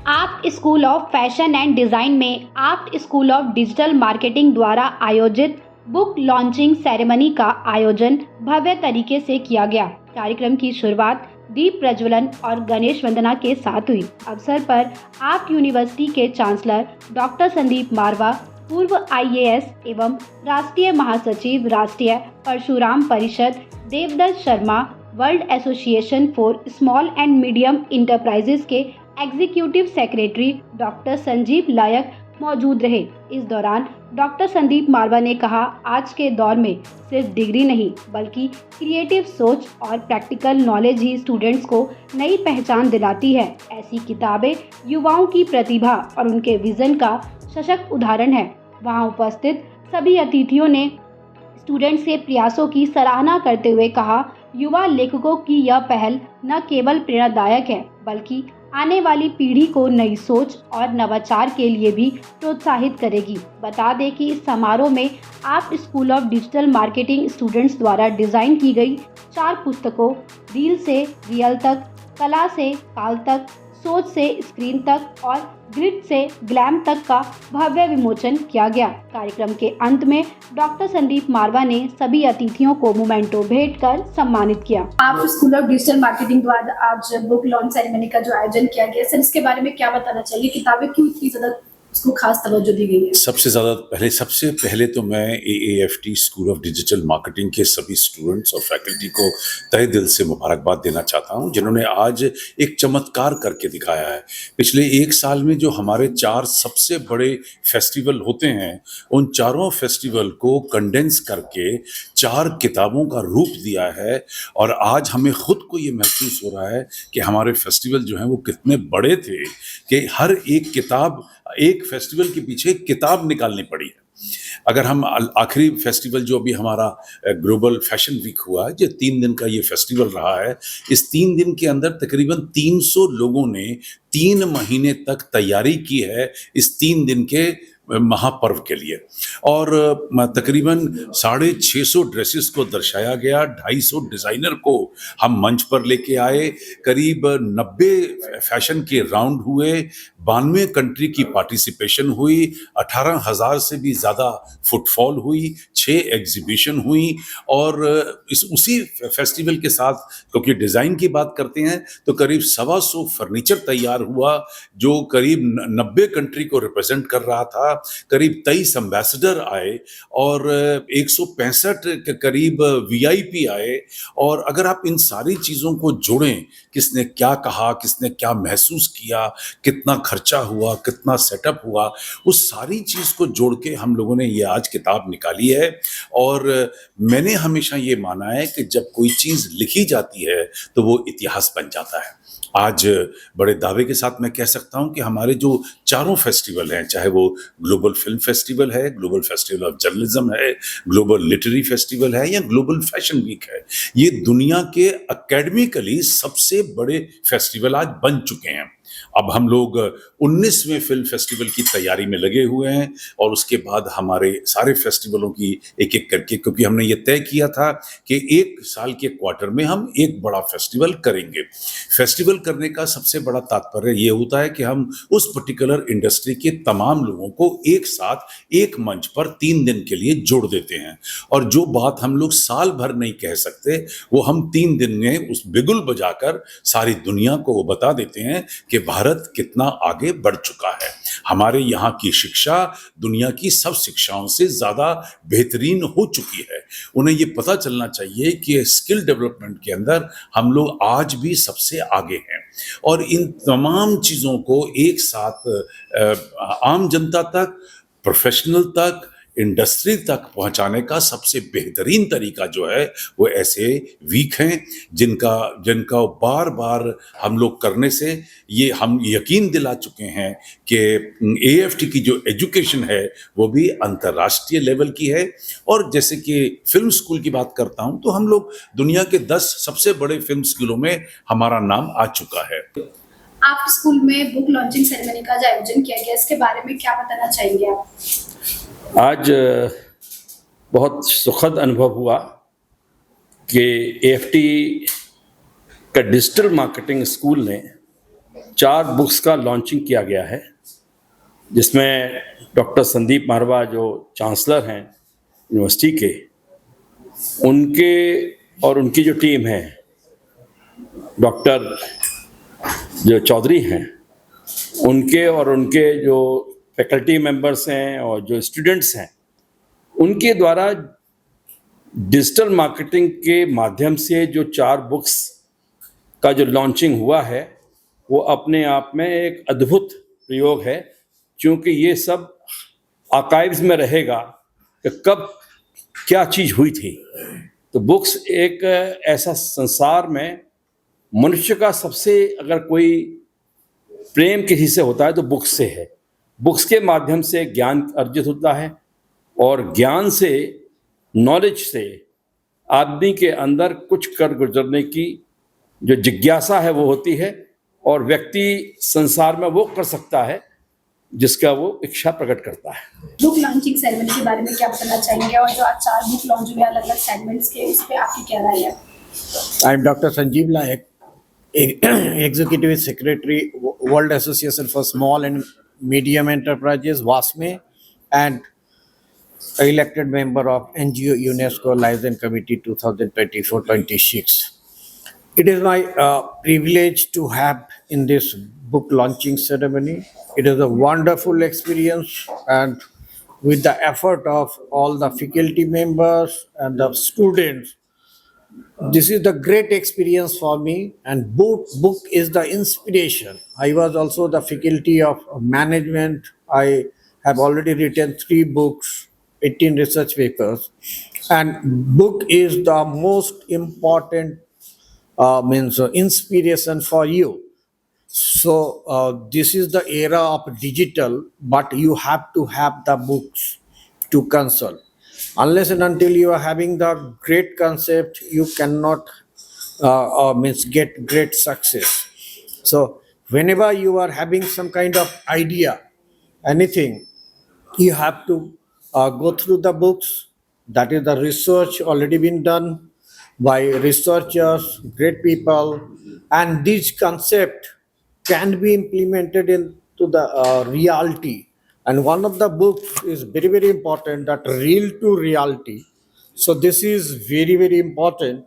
आप्ट school of fashion and design में Apt school of digital marketing द्वारा आयोजित book launching ceremony का आयोजन भव्य तरीके से किया गया। कार्यक्रम की शुरुआत दीप प्रज्वलन और गणेश वंदना के साथ हुई। अवसर पर आप्ट यूनिवर्सिटी के चांसलर डॉक्टर संदीप मारवा, पूर्व IAS एवं राष्ट्रीय महासचिव Rashtriya Parshuram Parishad Devdutt Sharma, world association for small and medium enterprises के executive secretary doctor Sanjeev Layak मौजूद रहे। इस दौरान डॉक्टर संदीप मारवा ने कहा, आज के दौर में सिर्फ डिग्री नहीं बल्कि क्रिएटिव सोच और प्रैक्टिकल नॉलेज ही स्टूडेंट्स को नई पहचान दिलाती है। ऐसी किताबें युवाओं की प्रतिभा और उनके विजन का सशक्त उदाहरण है। वहां उपस्थित सभी अतिथियों ने स्टूडेंट्स के प्रयासों की सराहना करते हुए कहा, युवा लेखकों की यह पहल न केवल प्रेरणादायक है बल्कि आने वाली पीढ़ी को नई सोच और नवाचार के लिए भी प्रोत्साहित करेगी। बता दें कि इस समारोह में Apt school of digital marketing students द्वारा डिज़ाइन की गई 4 पुस्तकों रील से रियल तक, कला से काल तक, सोच से स्क्रीन तक और ग्रिड से ग्लैम तक का भव्य विमोचन किया गया। कार्यक्रम के अंत में डॉक्टर संदीप मारवा ने सभी अतिथियों को मोमेंटो भेंट कर सम्मानित किया। आप स्कूल ऑफ डिजिटल मार्केटिंग द्वारा आज बुक लॉन्च सेरेमनी का जो आयोजन किया गया, सर इसके बारे में क्या बताना चाहिए? किताबें क्यों इतनी ज्यादा उसको खास तवज्जो दी गई है? सबसे पहले तो मैं AAFT school of digital marketing के सभी स्टूडेंट्स और फैकल्टी को तहे दिल से मुबारकबाद देना चाहता हूं, जिन्होंने आज एक चमत्कार करके दिखाया है। पिछले 1 साल में जो हमारे 4 सबसे बड़े फेस्टिवल होते हैं, उन चारों फेस्टिवल को कंडेंस करके 4 किताबों का रूप दिया है। और आज हमें खुद को ये महसूस हो रहा है कि हमारे फेस्टिवल जो हैं वो कितने बड़े थे कि हर एक फेस्टिवल के पीछे एक किताब निकालनी पड़ी है। अगर हम आखिरी फेस्टिवल जो अभी हमारा ग्लोबल फैशन वीक हुआ है, जो 3 दिन का ये फेस्टिवल रहा है, इस 3 दिन के अंदर तकरीबन 300 लोगों ने 3 महीने तक तैयारी की है इस 3 दिन के महापर्व के लिए। और तकरीबन 650 ड्रेसेस को दर्शाया गया, 250 डिज़ाइनर को हम मंच पर लेके आए, करीब 90 फैशन के राउंड हुए, 92 कंट्री की पार्टिसिपेशन हुई, 18,000 से भी ज़्यादा फुटफॉल हुई, 6 एग्जीबिशन हुई। और उसी फेस्टिवल के साथ, क्योंकि डिज़ाइन की बात करते हैं, तो करीब 125 फर्नीचर तैयार हुआ जो करीब 90 कंट्री को रिप्रेजेंट कर रहा था। करीब 23 एम्बेसडर आए और 165 के करीब VIP आए। और अगर आप इन सारी चीज़ों को जोड़ें, किसने क्या कहा, किसने क्या महसूस किया, कितना खर्चा हुआ, कितना सेटअप हुआ, उस सारी चीज़ को जोड़ के हम लोगों ने ये आज किताब निकाली है। और मैंने हमेशा ये माना है कि जब कोई चीज़ लिखी जाती है तो वो इतिहास बन जाता है। आज बड़े दावे के साथ मैं कह सकता हूं कि हमारे जो चारों फेस्टिवल हैं, चाहे वो ग्लोबल फिल्म फेस्टिवल है, ग्लोबल फेस्टिवल ऑफ जर्नलिज्म है, ग्लोबल लिटरेरी फेस्टिवल है या ग्लोबल फैशन वीक है, ये दुनिया के एकेडमिकली सबसे बड़े फेस्टिवल आज बन चुके हैं। अब हम लोग 19वें फिल्म फेस्टिवल की तैयारी में लगे हुए हैं और उसके बाद हमारे सारे फेस्टिवलों की एक-एक करके, क्योंकि हमने ये तय किया था कि 1 साल के क्वार्टर में हम एक बड़ा फेस्टिवल करेंगे। फेस्टिवल करने का सबसे बड़ा तात्पर्य ये होता है कि हम उस पर्टिकुलर इंडस्ट्री के तमाम लोगों को एक साथ एक मंच पर 3 दिन के लिए जोड़ देते हैं। और जो बात हम लोग साल भर नहीं कह सकते, वो हम 3 दिन में उस बिगुल बजाकर सारी दुनिया को वो बता देते हैं कि भारत कितना आगे बढ़ चुका है। हमारे यहाँ की शिक्षा दुनिया की सब शिक्षाओं से ज़्यादा बेहतरीन हो चुकी है। उन्हें ये पता चलना चाहिए कि स्किल डेवलपमेंट के अंदर हम लोग आज भी सबसे आगे हैं। और इन तमाम चीज़ों को एक साथ आम जनता तक, प्रोफेशनल तक, इंडस्ट्री तक पहुंचाने का सबसे बेहतरीन तरीका जो है वो ऐसे वीक हैं, जिनका बार बार हम लोग करने से ये हम यकीन दिला चुके हैं कि AFT की जो एजुकेशन है वो भी अंतर्राष्ट्रीय लेवल की है। और जैसे कि फिल्म स्कूल की बात करता हूं तो हम लोग दुनिया के 10 सबसे बड़े फिल्म स्कूलों में हमारा नाम आ चुका है। आप स्कूल में बुक लॉन्चिंग सेरेमनी का जो आयोजन किया गया, इसके बारे में क्या बताना चाहेंगे आप? आज बहुत सुखद अनुभव हुआ कि AFT का डिजिटल मार्केटिंग स्कूल ने 4 बुक्स का लॉन्चिंग किया गया है, जिसमें डॉक्टर संदीप मारवा जो चांसलर हैं यूनिवर्सिटी के, उनके और उनकी जो टीम है, डॉक्टर जो चौधरी हैं, उनके और उनके जो फैकल्टी मेंबर्स हैं और जो स्टूडेंट्स हैं, उनके द्वारा डिजिटल मार्केटिंग के माध्यम से जो 4 बुक्स का जो लॉन्चिंग हुआ है, वो अपने आप में एक अद्भुत प्रयोग है, क्योंकि ये सब आर्काइव्स में रहेगा कि कब क्या चीज़ हुई थी। तो बुक्स एक ऐसा संसार में मनुष्य का सबसे, अगर कोई प्रेम किसी से होता है तो बुक्स से है। बुक्स के माध्यम से ज्ञान अर्जित होता है और ज्ञान से, नॉलेज से आदमी के अंदर कुछ कर गुजरने की जो जिज्ञासा है वो होती है, और व्यक्ति संसार में वो कर सकता है जिसका वो इच्छा प्रकट करता है। बुक लॉन्चिंग सेरेमनी के बारे में क्या बताना चाहेंगे, और जो आज 4 बुक लॉन्च हुए अलग अलग सेगमेंट्स के, उस पर आपकी क्या राय है? I am Dr. Sanjeev Nayak, Executive Secretary, World Association for Small and Medium Enterprises, WASME, and elected member of NGO UNESCO Liaison Committee 2024-26. It is my privilege to have in this book launching ceremony. It is a wonderful experience, and with the effort of all the faculty members and the students, this is the great experience for me, and book is the inspiration. I was also the faculty of management. I have already written 3 books, 18 research papers, and book is the most important inspiration for you. So this is the era of digital, but you have to have the books to consult. Unless and until you are having the great concept, you cannot get great success. So whenever you are having some kind of idea, anything, you have to go through the books. That is the research already been done by researchers, great people, and this concept can be implemented into the reality. And one of the books is very, very important, that real to reality. So this is very, very important.